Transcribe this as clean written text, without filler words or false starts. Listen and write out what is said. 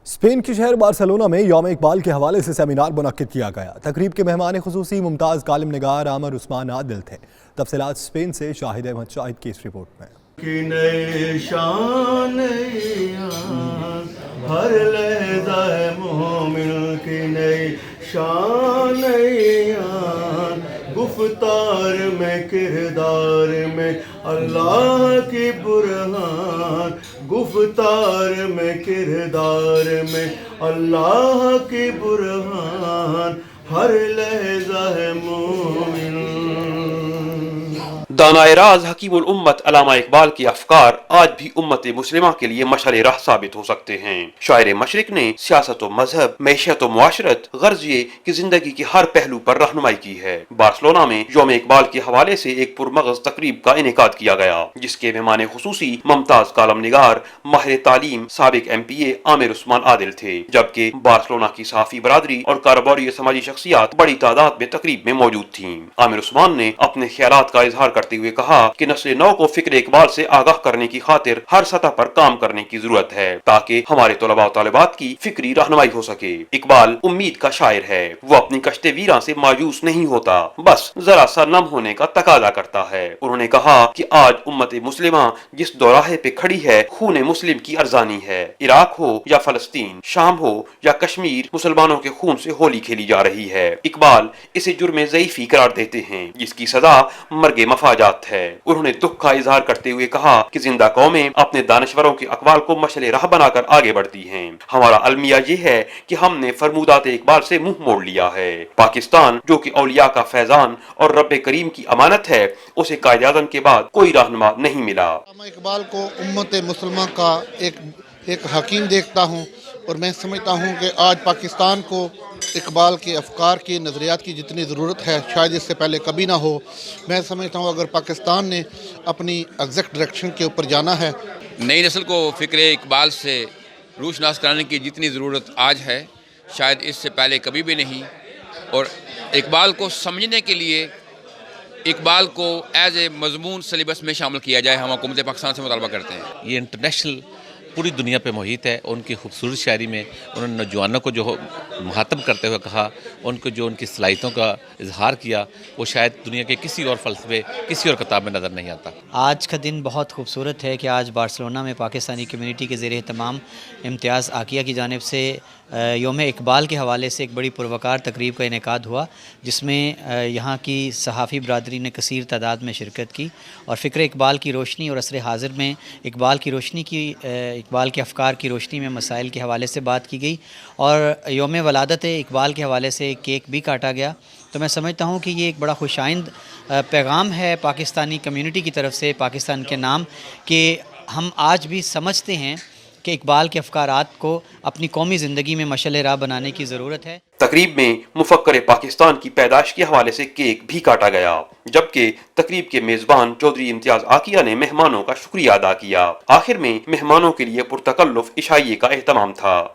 Spain کے شہر Barcelona میں یوم اقبال کے حوالے سے سیمینار منعقد کیا گیا۔ تقریب کے مہمان خصوصی ممتاز کالم نگار عامر عثمان عادل تھے۔ تفصیلات اسپین سے شاہد احمد شاہد کی اس رپورٹ میں۔ ہر لہجہ ہے مومن کی نئی شان، گفتار میں کردار میں اللہ کی برہان، گفتار میں کردار میں اللہ کی برہان، ہر لہجہ ہے مومن۔ دانائے راز حکیم الامت علامہ اقبال کے افکار آج بھی امت مسلمہ کے لیے مشعل راہ ثابت ہو سکتے ہیں۔ شاعر مشرق نے سیاست و مذہب، معیشت و معاشرت، غرض یہ کہ زندگی کے ہر پہلو پر رہنمائی کی ہے۔ بارسلونا میں یوم اقبال کے حوالے سے ایک پرمغز تقریب کا انعقاد کیا گیا، جس کے مہمان خصوصی ممتاز کالم نگار، ماہر تعلیم، سابق MP عامر عثمان عادل تھے، جبکہ بارسلونا کی صحافی برادری اور کاروباری سماجی شخصیات بڑی تعداد میں تقریب میں موجود تھیں۔ عامر عثمان نے اپنے خیالات کا اظہار کرتے ہوئے کہا کہ نسل نو کو فکر اقبال سے آگاہ کرنے کی خاطر ہر سطح پر کام کرنے کی ضرورت ہے، تاکہ ہمارے طلباء و طالبات کی فکری رہنمائی ہو سکے۔ اقبال امید کا شاعر ہے، وہ اپنی کشت ویراں سے مایوس نہیں ہوتا، بس ذرا سا نم ہونے کا تقاضا کرتا ہے۔ انہوں نے کہا کہ آج امت مسلمہ جس دوراہے پہ کھڑی ہے، خون مسلم کی ارزانی ہے۔ عراق ہو یا فلسطین، شام ہو یا کشمیر، مسلمانوں کے خون سے ہولی کھیلی جا رہی ہے۔ اقبال اسے جرم ضعیفی قرار دیتے ہیں، جس کی سزا مرگ مفاجات ہے۔ انہوں نے دکھ کا اظہار کرتے ہوئے کہا کہ زندہ قومیں اپنے دانشوروں کے اقوال کو مشعل راہ بنا کر آگے بڑھتی ہیں۔ ہمارا المیہ یہ ہے کہ ہم نے فرمودات اقبال سے منہ موڑ لیا ہے۔ پاکستان جو کہ اولیاء کا فیضان اور رب کریم کی امانت ہے، اسے قائد اعظم کے بعد کوئی رہنما نہیں ملا۔ علامہ اقبال کو امت مسلمہ کا ایک حکیم دیکھتا ہوں، اور میں سمجھتا ہوں کہ آج پاکستان کو اقبال کے افکار کی، نظریات کی جتنی ضرورت ہے شاید اس سے پہلے کبھی نہ ہو۔ میں سمجھتا ہوں اگر پاکستان نے اپنی ایگزیکٹ ڈائریکشن کے اوپر جانا ہے، نئی نسل کو فکر اقبال سے روشناس کرانے کی جتنی ضرورت آج ہے شاید اس سے پہلے کبھی بھی نہیں، اور اقبال کو سمجھنے کے لیے اقبال کو ایز اے مضمون سلیبس میں شامل کیا جائے، ہم حکومت پاکستان سے مطالبہ کرتے ہیں۔ یہ انٹرنیشنل پوری دنیا پہ محیط ہے۔ ان کی خوبصورت شاعری میں انہوں نے نوجوانوں کو جو مخاطب کرتے ہوئے کہا، ان کو جو ان کی صلاحیتوں کا اظہار کیا، وہ شاید دنیا کے کسی اور فلسفے، کسی اور کتاب میں نظر نہیں آتا۔ آج کا دن بہت خوبصورت ہے کہ آج بارسلونا میں پاکستانی کمیونٹی کے زیر اہتمام امتیاز عاقیہ کی جانب سے یوم اقبال کے حوالے سے ایک بڑی پروقار تقریب کا انعقاد ہوا، جس میں یہاں کی صحافی برادری نے کثیر تعداد میں شرکت کی اور فکر اقبال کی روشنی اور عصر حاضر میں اقبال کے افکار کی روشنی میں مسائل کے حوالے سے بات کی گئی، اور یوم ولادت اقبال کے حوالے سے کیک بھی کاٹا گیا۔ تو میں سمجھتا ہوں کہ یہ ایک بڑا خوش آئند پیغام ہے پاکستانی کمیونٹی کی طرف سے پاکستان کے نام، کہ ہم آج بھی سمجھتے ہیں کہ اقبال کے افکارات کو اپنی قومی زندگی میں مشعل راہ بنانے کی ضرورت ہے۔ تقریب میں مفکر پاکستان کی پیدائش کے حوالے سے کیک بھی کاٹا گیا، جبکہ تقریب کے میزبان چودھری امتیاز عاقیہ نے مہمانوں کا شکریہ ادا کیا۔ آخر میں مہمانوں کے لیے پرتکلف عشائیے کا اہتمام تھا۔